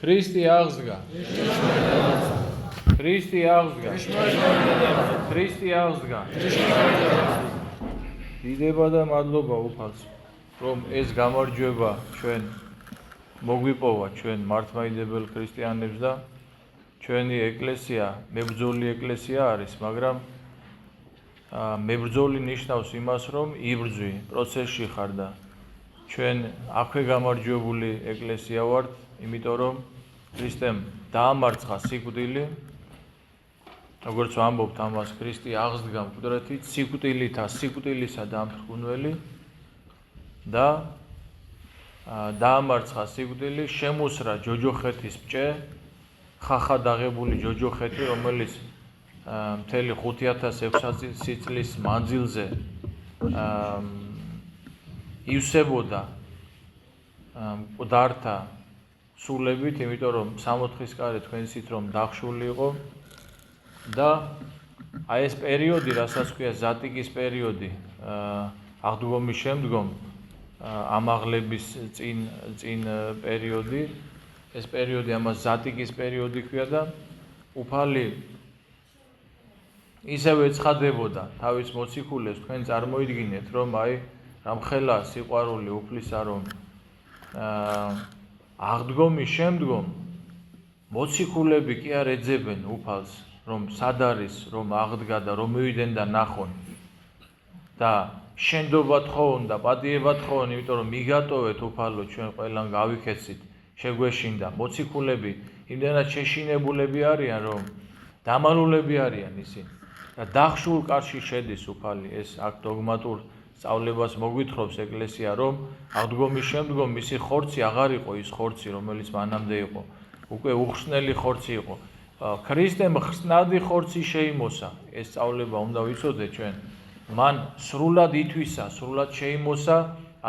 Ქრისტე აღსდგა. Ქრისტე აღსდგა. Ქრისტე აღსდგა. დიდება და მადლობა უფალს, რომ ეს გამარჯვება ჩვენ მოგვიპოვა ჩვენ მართლმადიდებელ ქრისტიანებს და ჩვენი ეკლესია მებრძოლი ეკლესია არის, მაგრამ მებრძოლი ნიშნავს იმას, რომ იბრძვი, პროცესში ხარ და ჩვენ აქვე გამარჯვებული ეკლესია ვართ, იმიტომ რომ ქრისტემ დაამარცხა სიკვდილი, როგორც ვამბობთ ამას, ქრისტე აღსდგა მკვდრეთით, სიკვდილითა სიკვდილისა დამრხუნველი და დაამარცხა სიკვდილი, შემოსრა ჯოჯოხეთის ბჭე, ხახა დაღებული ჯოჯოხეთი, რომელიც მთელი 5600 წლის მანძილზე ივსებოდა მკვდართა სულებით, იმიტომ რომ 64 კარი თქვენსით რომ დახშული იყო და აი ეს პერიოდი, რასაც ქვია ზატიკის პერიოდი, აღდგომის შემდგომ ამაღლების წინ პერიოდი, ეს პერიოდი ამას ზატიკის პერიოდი ქვია და უფალი ისევ ეცხადებოდა თავის მოციქულებს, თქვენ წარმოიდგინეთ, რომ აი რამხელა სიყვარული უფლისა, რომ აღდგომის შემდგომ მოციქულები კი არ ეძებენ უფალს, რომ სად არის, რომ აღდგა და რომ მივიდნენ და ნახონ და შენდობა თხოვონ და პატიება თხოვონ, იმიტომ რომ მიგატოვეთ უფალო, ჩვენ ყველამ გავიქეცით, შეგვეშინდა. მოციქულები იმდენად შეშინებულები არიან, რომ დამალულები არიან ისინი და დახშულ კარში შედის უფალი. ეს აქ დოგმატურ სწავლებას მოგვითხრობს ეკლესია, რომ აღდგომის შემდგომ მისი ხორცი აღარ იყო ის ხორცი, რომელიც მანამდე იყო, უკვე უხსნელი ხორცი იყო. ქრისტემ ხსნადი ხორცი შეიმოსა, ეს სწავლება უნდა ვიცოდეთ ჩვენ. მან სრულად ითვისა, სრულად შეიმოსა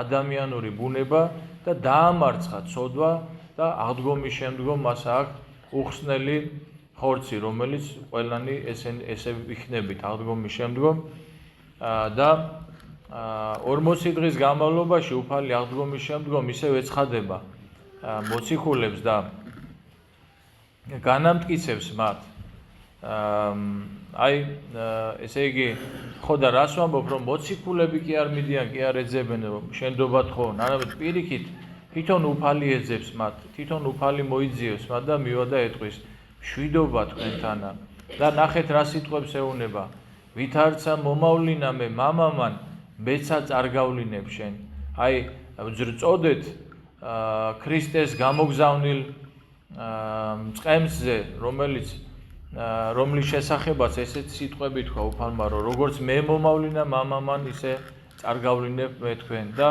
ადამიანური ბუნება და დაამარცხა ცოდვა და აღდგომის შემდგომ მას აქვს უხსნელი ხორცი, რომელიც ყველანი ესე ვიქნებით აღდგომის შემდგომ და 40 დღის განმავლობაში უფალი აღდგომის შემდგომ ისევ ეცხადება მოციქულებს და განამტკიცებს მათ. აი ესე იგი, ხო და რას ვამბობ, რომ მოციქულები კი არ მიდიან, კი არ ეძებენ, რომ შენდობა თხოვონ, არამედ პირიქით თვითონ უფალი ეძებს მათ, თვითონ უფალი მოიძიებს მათ და მივა და ეტყვის მშვიდობა თქვენთანა. და ნახეთ რა სიტყვებს ეუბნება, ვითარცა მომავლინა მე მამამან, მეცა წარგავლინებ შენ. აი ვწოდეთ ქრისტეს გამოგზავნილ წყემსზე, რომლის შესახებაც ესეთ სიტყვები თქვა უფალმა, რომ როგორც მე მომავლინა მამამან, ისე წარგავლინებ მე თქვენ და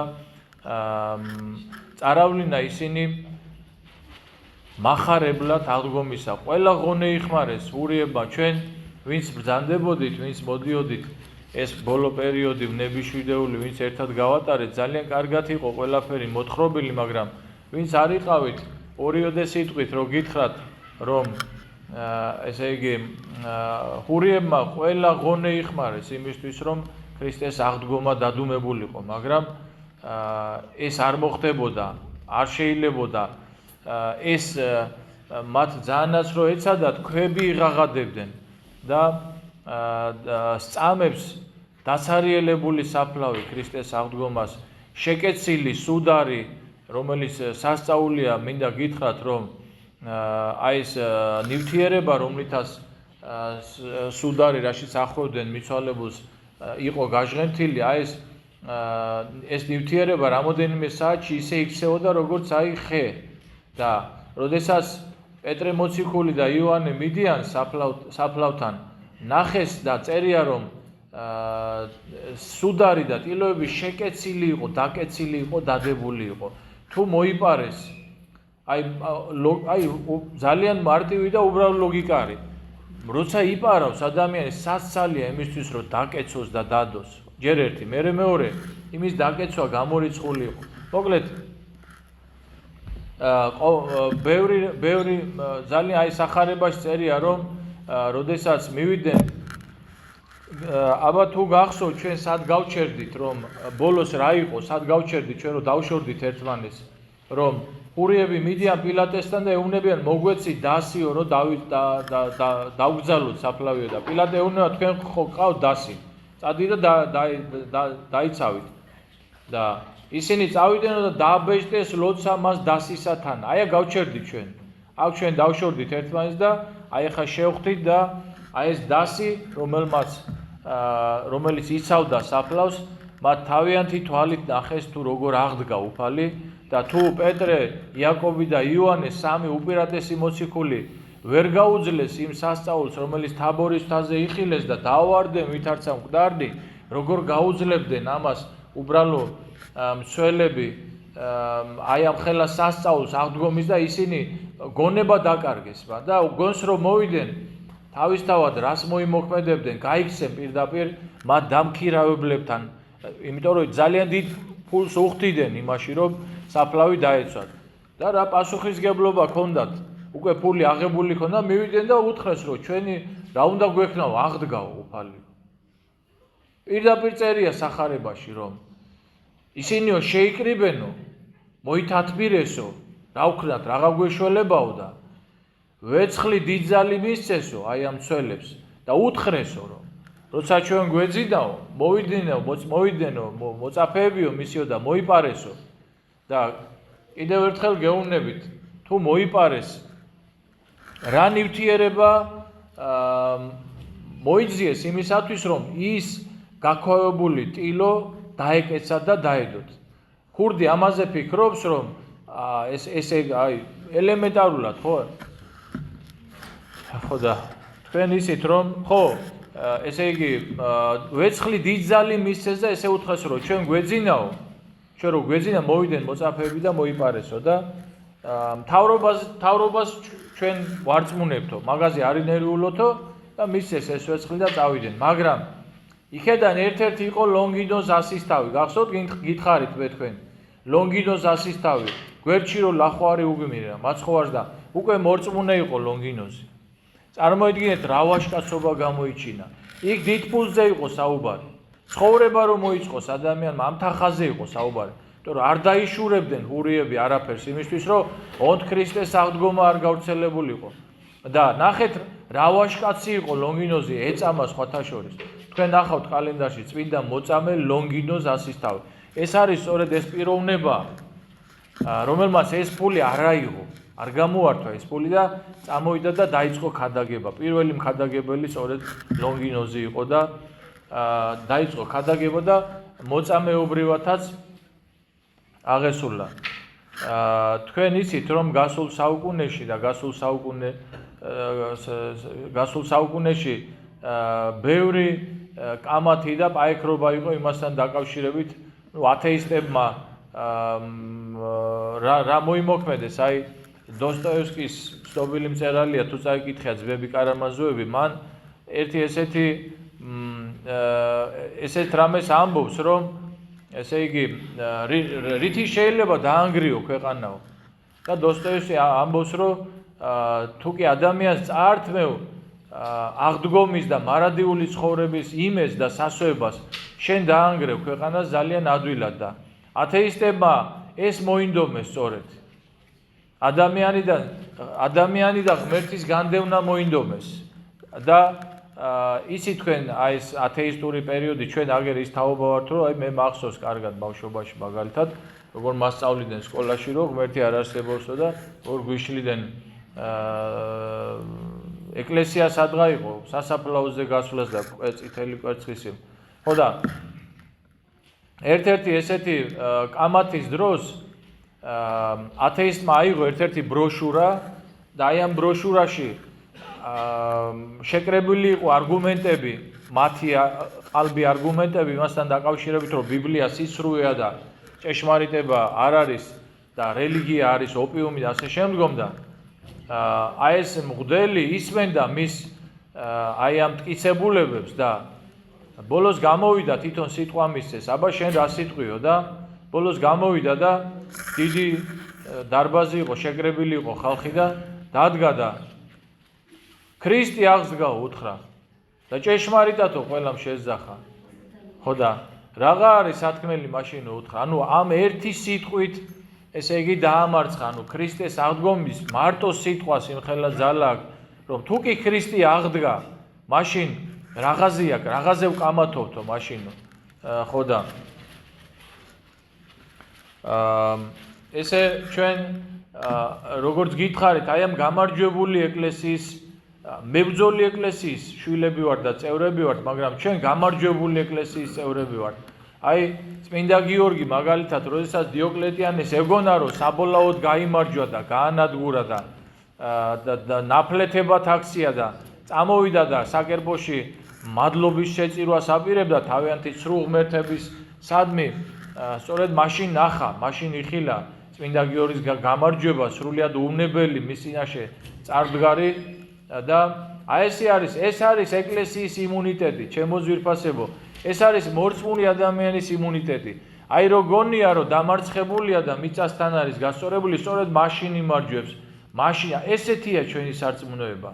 წარავლინა ისინი მახარებლად აღდგომისა. ყველა ღონე იხმარეს ურიება ჩვენ, ვინც ბრძანდებოდით, ვინც მოდიოდით ეს ბოლო პერიოდი ვნებიშვიდეული, ვინც ერთად გავატარეთ, ძალიან კარგად იყო ყველაფერი მოთხრობილი, მაგრამ ვინც არ იყავით, ორიოდე სიტყვით რო გითხრათ, რომ ესე იგი ურიებმა ყველა ღონე იხმარეს იმისთვის, რომ ქრისტეს აღდგომა დადუმებულიყო, მაგრამ ეს არ მოხდებოდა, არ შეიძლებოდა. ეს მათ ძალიანაც რო ეცადათ, ქვები იღაღადებდნენ და სწამებს დაცარიელებული საფლავი ქრისტეს აღდგომას, შეკეცილი სუდარი, რომელიც სასწაულია, მინდა გითხრათ, რომ აი ეს ნივთიერება, რომლითაც სუდარი, რაშიც ახვევდნენ მიცვალებულს, იყო გაჟღენთილი, აი ეს ნივთიერება რამოდენიმე საათში ისე იქცეოდა, როგორც აი ხე. და როდესაც პეტრე მოციქული და იოანე მიდიან საფლავთან, ნახეს და წერია, რომ სუდარი და ტილოები შეკეცილი იყო, დაკეცილი იყო, დადებული იყო. თუ მოიპარეს, აი ძალიან მარტივი და უბრალო ლოგიკა არის. როცა იპარავს ადამიანს, სასწალია იმისთვის, რომ დაკეცოს და დადოს. ჯერ ერთი, მერე მეორე, იმის დაკეცვა გამორიცხული იყო. მოკლედ ბევრი ძალიან აი სახარებაში წერია, რომ როდესაც მივიდნენ, აბა თუ გახსოვთ ჩვენ სად გავჩერდით, რომ ბოლოს რა იყო, სად გავჩერდით ჩვენ, რომ დავშორდით ერთმანეთს, რომ ყურიები მიდიან პილატესთან და ეუბნებიან მოგვეცი დასიო რომ დავგზავნოთ საფლავიო და პილატე ეუბნება თქვენ ხო გყავთ დასი წადი და დაიცავით და ისინი წავიდნენ და დააბეჭდეს ლოცვა მას დასისათან აი გავჩერდით ჩვენ აქ ჩვენ დავშორდით ერთმანეთს და აი ახლა შევხვდით და აი ეს დასი რომელიც იცავდა საფლავს მათ თავიანთი თვალით ნახეს თუ როგორ აღდგა უფალი და თუ პეტრე, იაკობი და იოანე სამი უპირატესი მოციქული ვერ გაუძლეს იმ სასწაულს რომელიც თაბორის მთაზე იხილეს და დაავარდნენ ვითარცა მკვდარდი როგორ გაუძლებდნენ ამას უბრალო მსვლელები აი ამ ხელა სასწაულს აღდგომის და ისინი გონება დაკარგეს და გონს რომ მოვიდნენ თავისთავად რას მოიმოქმედებდნენ გაიქცენ პირდაპირ მათ დამქირავებლებთან იმიტომ რომ ძალიან დიდ ფულს უხდიდნენ იმაში რომ საფლავი დაეცვათ და რა პასუხისგებლობა ჰქონდათ უკვე ფული აღებული ჰქონდა მივიდნენ და უთხრეს რომ ჩვენი რა უნდა გვექნაო აღდგაო უფალი პირდაპირ წერია სახარებაში რომ ისინიო შეიკრიბენო მოითათბირესო რა ვქნათ რაღა გვეშველებაო და ვეცხლი დიდძალი მისცესო აი ამ ცველებს და უთხრესო რომ როცა ჩვენ გვეძინაო მოვიდნენო მოწაფეებიო მისიო და მოიპარესო და კიდევ ერთხელ გეუბნებით თუ მოიპარეს რა ნივთიერება მოიძიეს იმისათვის რომ ის გაქვავებული ტილო დაეკეცათ და დაედოთ ქურდი ამაზე ფიქრობს რომ ესე აი ელემენტარულად ხო და თქვენ ისით რომ ხო ესე იგი ვეცხლი დიდძალი მისცეს და ესე უთხრეს რომ ჩვენ გვეძინაო ჩვენ რო გვეძინა მოვიდნენ მოწაფეები და მოიპარესო და მთავრობას ჩვენ ვარწმუნებთო მაგაზე არინერიულოთო და მისცეს ეს ვეცხლი და წავიდნენ მაგრამ იქედან ერთ-ერთი იყო ლონგინოს ასისთავი გახსოვთ გითხარით მე თქვენ ლონგინოს ასისთავი გვერდში რო ლახვარი უგმირა მაცხოვარს და უკვე მორწმუნე იყო ლონგინოსი წარმოიდგინეთ რა ვაჟკაცობა გამოიჩინა იქ დიდ ფულზე იყო საუბარი ცხოვრება რომ მოიწყოს ადამიანმა ამ თახაზე იყო საუბარი იმიტომ რომ არ დაიშურებდნენ ჰურიები არაფერს იმისთვის რომ ონთ ქრისტეს აღდგომა არ გავრცელებულიყო და ნახეთ რა ვაჟკაცი იყო ლონგინოზი ეწამა სხვათა შორის თქვენ ნახავთ კალენდარში წმინდა მოწამე ლონგინოს ასისთავი ეს არის სწორედ ეს პიროვნება რომელმაც ეს ფული არ აიღო არ გამოართვა ეს ფული და წამოვიდა და დაიწყო ქადაგება პირველი მქადაგებელი სწორედ ლონგინოზი იყო და დაიწყო ქადაგება და მოწამეობრივათაც აღესრულა თქვენ იცით რომ გასულ საუკუნეში ბევრი კამათი და პაექრობა იყო იმასთან დაკავშირებით ათეისტებმა რა მოიმოქმედეს აი დოსტოევსკის ცნობილი მწერალია თუ წაიკითხია ძმები კარამაზოვები მან ერთი ესეთ რამეს ამბობს რომ ესე იგი რითი შეიძლება დაანგრიო ქვეყანაო და დოსტოევსკი ამბობს რომ თუ კი ადამიანს წაართმევ აღდგომის და მარადიული ცხოვრების იმეს და სასოებას შენ დაანგრევ ქვეყანას ძალიან ადვილად და ათეისტებმა ეს მოინდომეს სწორედ ადამიანი და ღმერთის განდევნა მოინდომეს და ისი თქვენ აი ეს ათეისტური პერიოდი ჩვენ აგერ ის თაობა ვართ რომ აი მე მახსოვს კარგად ბავშვობაში მაგალითად როგორ მასწავლიდნენ სკოლაში რომ ღმერთი არ არსებობსო და როგორ გვიშლიდნენ ეკლესია სადღა იყო სასაფლაოზე გასვლას და წითელი კვერცხის ხო და ერთ-ერთი ესეთი კამათის დროს ათეისტმა აიღო ერთ-ერთი ბროშურა და აი ამ ბროშურაში შეკრებილი იყო არგუმენტები მათი ყალბი არგუმენტები მასთან დაკავშირებით რომ ბიბლია სიცრუეა და ჭეშმარიტება არ არის და რელიგია არის ოპიუმი და ასე შემდგომ და აი ეს მღვდელი ისმენდა მის აი ამ მტკიცებულებებს და ბოლოს გამოვიდა თვითონ სიტყვა მისცეს აბა შენ რა სიტყვიო და ბოლოს გამოვიდა და დიდი დარბაზი იყო შეკრებილი იყო ხალხი და დადგა და ქრისტე აღსდგაო უთხრა და ჭეშმარიტათო ყველამ შეძახა ხო და რაღა არის სათქმელი მაშინ უთხრა ანუ ამ ერთი სიტყვით ესე იგი დაამარცხა, ანუ ქრისტეს აღდგომის მარტო სიტყვას იმხელა ძალა აქვს, რომ თუ კი ქრისტე აღდგა, მაშინ რაღაცია, რაღაცე ვკამათობთო მაშინ, ხო და ესე ჩვენ როგორც გითხარით, აი ამ გამარჯვებული ეკლესიის მებრძოლი ეკლესიის შვილები ვართ და წევრები ვართ, მაგრამ ჩვენ გამარჯვებული ეკლესიის წევრები ვართ. აი წმინდა გიორგი მაგალითად, როდესაც დიოკლეტიანეს ეგონა რომ საბოლოოდ გაიმარჯვა და გაანადგურა და ნაფლეთებად აქცია და წამოვიდა და საკერპოში მადლობის შეწირვას აპირებდა თავიანთი სრულ ღმერთების სადმი, სწორედ მაშინ ნახა, მაშინ იხილა წმინდა გიორგის გამარჯვება სრულიად უნებელი მის წინაშე წარდგარი და აი ეს არის ეკლესიის იმუნიტეტი, ჩემო ძვირფასებო, ეს არის მორწმუნე ადამიანის იმუნიტეტი. აი რო გონია რომ დამარცხებულია და მიწასთან არის გასწორებული, სწორედ მაშინ იმარჯვებს. მაშინ ესეთია ჩვენი სარწმუნოება.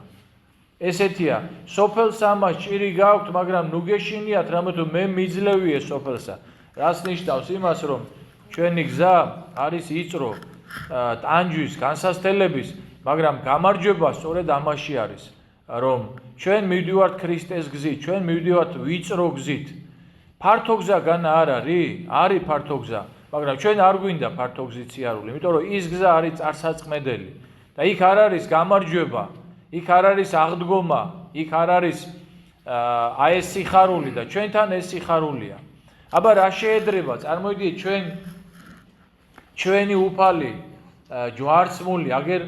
ესეთია, სოფელს ამას ჭირი გაქვთ, მაგრამ ნუ გეშინიათ, რამე თუ მე მიძლევია სოფელსა. რას ნიშნავს იმას, რომ ჩვენი გზა არის იწრო, ტანჯვის, განსასწრების, მაგრამ გამარჯვება სწორედ ამაში არის, რომ ჩვენ მივდივართ ქრისტეს გზით, ჩვენ მივდივართ ვიწრო გზით. ფართო გზა განა არ არის, არის ფართო გზა, მაგრამ ჩვენ არ გვინდა ფართო გზით სიარული, იმიტომ რომ ის გზა არის წარსაწყმედელი და იქ არ არის გამარჯვება, იქ არ არის აღდგომა, იქ არ არის აი ეს სიხარული და ჩვენთან ეს სიხარულია. აბა რა შეედრება, წარმოვიდეთ ჩვენი უფალი ჯვარცმული, აგერ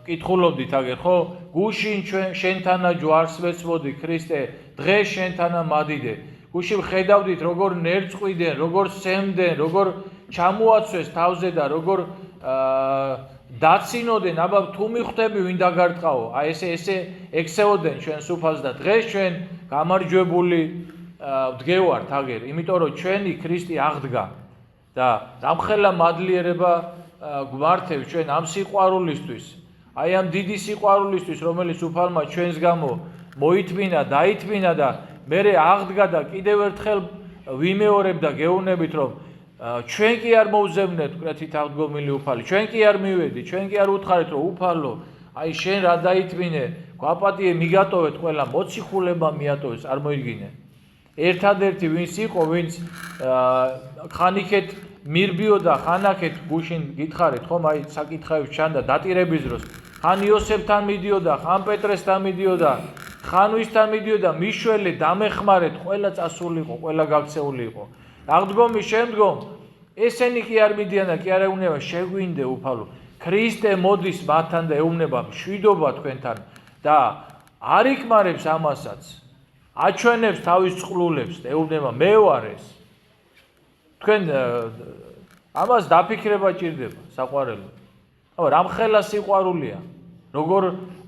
კითხულობდით აგერ, ხო? გუშინ შენთანა ჯვარს ვეცმოდი ქრისტე, დღეს შენთანა მადიდე. გუშინ ხედავდით როგორ ნერწყვიდან, როგორ სემდნენ, როგორ ჩამოაცვეს თავზე და როგორ დაცინოდნენ, აბა თუ მიხვდები ვინ დაგარტყაო, აი ესე ექცეოდნენ ჩვენს უფალს და დღეს ჩვენ გამარჯვებული ვდგევართ აგერ, იმიტომ რომ ჩვენი ქრისტე აღდგა და რამხელა მადლიერება გვმართებს ჩვენ ამ სიყვარულისთვის, აი ამ დიდი სიყვარულისთვის, რომელიც უფალმა ჩვენს გამო მოითმინა, დაითმინა და მერე აღდგა და კიდევ ერთხელ ვიმეორებ და გეუბნებით, რომ ჩვენ კი არ მოვზევნეთ კრეთით აღდგომილი უფალი, ჩვენ კი არ მივედი, ჩვენ კი არ უთხარით, რომ უფალო, აი შენ რა დაითმინე, გვაპატიე მიგატოვეთ ყველა, მოციქულება მიატოვეს, არ მოიგინე. ერთადერთი ვინც იყო, ვინც ხანიქეთ მირბიოდა, ხანაქეთ გუშინ გითხარით, ხომ აი საკითხავით ჩანდა დატირების დროს, ხან იოსებთან მიდიოდა, ხან პეტრესთან მიდიოდა, ხან ვისთან მიდიოდა, მიშველი დამეხმარეთ, ყველა წასული იყო, ყველა გაქცეული იყო. აღდგომის შემდგომ ესენი კი არ მიდიან და კი არ ეუბნება, შეგვინდე უფალო, ქრისტე მოდის მათთან და ეუბნება მშვიდობა თქვენთან და არ იკმარებს ამასაც. აჩვენებს თავის წყლულებს და ეუბნება მე ვარ ეს. თქვენ ამას დაფიქრება ჭირდება საყვარელო. აბა რამხელა სიყვარულია, როგორ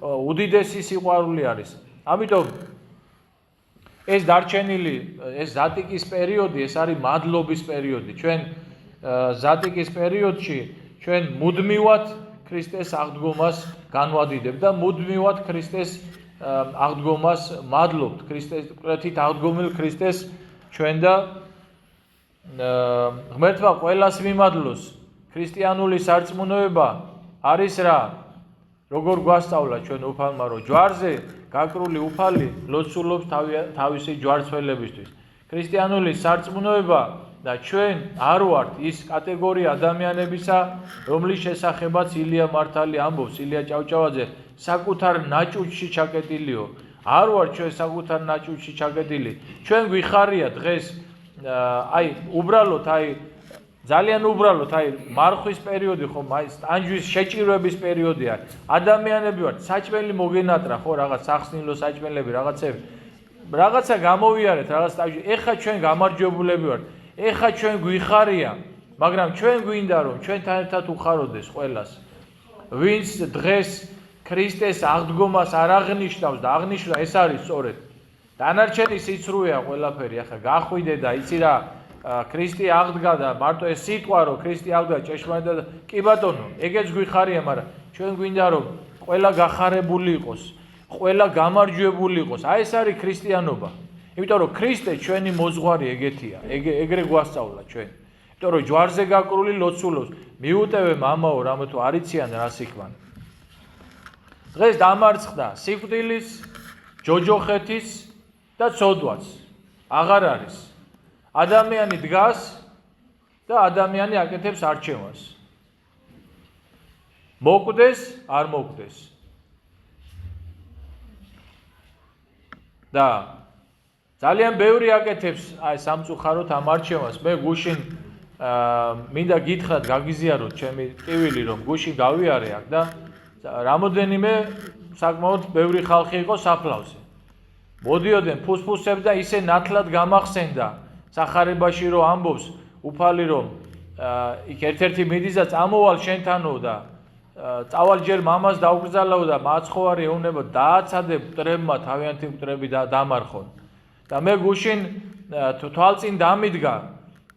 უდიდესი სიყვარული არის. ამიტომ ეს დარჩენილი, ეს ზატიკის პერიოდი, ეს არის მადლობის პერიოდი. ჩვენ ზატიკის პერიოდში ჩვენ მუდმივად ქრისტეს აღდგომას განვადიდებთ და მუდმივად ქრისტეს აღდგომას მადლობთ, ქრისტეს კრეთით აღდგომილ ქრისტეს ჩვენ და ღმერთმა ყველას მიმადლოს. ქრისტიანული სარწმუნოება არის რა? როგორ გვასწავლა ჩვენ უფალმა, რომ ჯვარზე გაკრული უფალი ლოცულობს თავისი ჯვარცველებისთვის. ქრისტიანული სარწმუნოება და ჩვენ არ ვართ ის კატეგორია ადამიანებისა, რომლის შესახებაც ილია მართალი ამბობს, ილია ჭავჭავაძე, საკუთარ ნაჭუჭში ჩაკეტილიო. არ ვართ ჩვენ საკუთარ ნაჭუჭში ჩაკეტილი. ჩვენ გვიხარია დღეს აი უბრალოდ აი ძალიან უბრალოდ აი მარხვის პერიოდი ხომ აი ტანჯვის შეჭირვების პერიოდია. ადამიანები ვართ, საჭმელი მოგენატრა ხო რაღაც სახსნილო საჭმელები რაღაცები. რაღაცა გამოვიარეთ, რაღაც ტანჯვი. ეხა ჩვენ გამარჯვებულები ვართ. ეხა ჩვენ გვიხარია, მაგრამ ჩვენ გვინდა რომ ჩვენთან ერთად უხაროდეს ყველას. ვინც დღეს ქრისტეს აღდგომას არ აღნიშნავს და აღნიშნა ეს არის სწორედ. დანარჩენი სიცრუეა ყველაფერი. ახლა გახვიდე და იცი რა ქრისტე აღდგა და მარტო ეს სიტყვა რომ ქრისტე აღდგა ჭეშმარიტად კი ბატონო, ეგეც გვიხარია, მაგრამ ჩვენ გვინდა რომ ყველა გახარებული იყოს, ყველა გამარჯვებული იყოს. აი ეს არის ქრისტიანობა. იმიტომ რომ ქრისტე ჩვენი მოძღვარი ეგეთია, ეგრე გვასწავლა ჩვენ. იმიტომ რომ ჯვარზე გაკრული ლოცულობს მიუტევე მამაო რამე თუ არ იციან რას იქმან. დღეს დამარცხდა სიკვდილის, ჯოჯოხეთის და ცოდვაც. აღარ არის. ადამიანი დგას და ადამიანი აკეთებს არჩევანს. მოკვდეს, არ მოკვდეს. და ძალიან ბევრი აკეთებს აი სამწუხაროდ ამ არჩევანს. მე გუშინ მინდა გითხრათ, გაგიზიაროთ ჩემი ტკივილი, რომ გუშინ გავიარე აქ და რამოდენიმე საკმაოდ ბევრი ხალხი იყო საფლავზე. მოდიოდნენ ფუსფუსებს და ისე ნათლად გამახსენდა სახარებაში რომ ამბობს უფალი რომ იქ ერთ-ერთი მიდის და წამოვალ შენთანო და წავალ ჯერ მამას დაუკრძალავ და მაცხოვარი ეუბნება დააცადე მტრებმა თავიანთი მტრები და დამარხონ. და მე გუშინ თვალწინ დამიდგა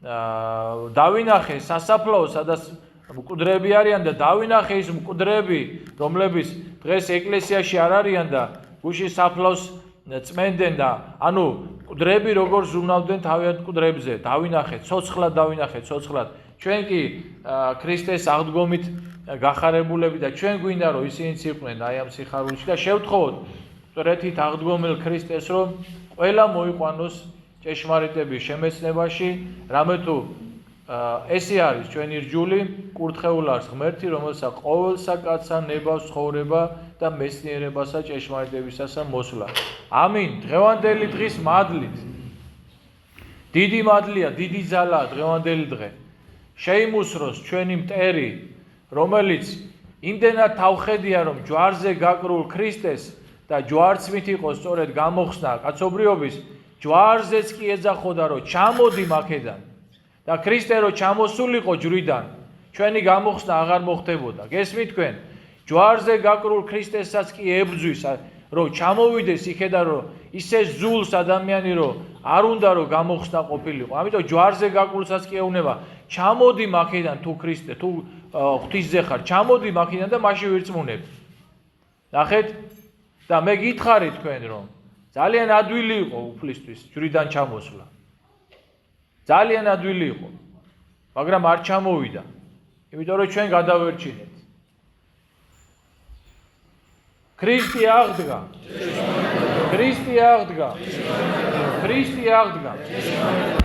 დავინახე სასაფლაო სადაც მკვდრები არიან და დავინახე ის მკვდრები რომლებიც დღეს ეკლესიაში არ არიან და გუშინ საფლავს წმენდნენ და ანუ მკვდრები როგორ ზრუნავდნენ თავიანთ მკვდრებზე დავინახე ცოცხლად დავინახე ცოცხლად ჩვენ კი ქრისტეს აღდგომით გახარებულები და ჩვენ გვინდა რომ ისინიც იყვნენ აი ამ სიხარულში და შევთხოვოთ მკვდრეთით აღდგომილ ქრისტეს რომ ყველა მოიყვანოს ჭეშმარიტების შემეცნებაში რამე თუ ესე არის ჩვენი რჯული კურთხეულ არის ღმერთი რომელსაც ყოველსა კაცსა ნებავს ცხოვრება და მეცნიერებასა ჭეშმარიტებისასა მოსვლა ამინ დღევანდელი დღის მადლით დიდი მადლია დიდი ძალაა დღევანდელი დღე შეიმუსროს ჩვენი მტერი რომელიც იმდენად თავხედია რომ ჯვარზე გაკრულ ქრისტეს და ჯვარცმით იყოს სწორედ გამოხსნა კაცობრიობის ჯვარზეც კი ეძახოდა რომ ჩამოდი მაქედან და ქრისტე რო ჩამოსულიყო ჯვრიდან ჩვენი გამოხსნა აღარ მოხდებოდა გესმით თქვენ ჯვარზე გაკრულ ქრისტესაც კი ებძვის რომ ჩამოვიდეს იქედან რომ ისე ზულს ადამიანი რომ არ უნდა რომ გამოხსნა ყოფილიყო ამიტომ ჯვარზე გაკრულსაც კი ეუბნება ჩამოდი მაქედან თუ ქრისტე თუ ღვთისზე ხარ ჩამოდი მაქედან და მაშინ ვირწმუნებ ნახეთ და მე გითხარით თქვენ რომ ძალიან ადვილი იყო უფლისთვის ჯვრიდან ჩამოსვლა ძალიან ადვილი იყო მაგრამ არ ჩამოვიდა იმიტომ რომ ჩვენ გადავერჩინეთ ქრისტე აღდგა ქრისტე აღდგა ქრისტე აღდგა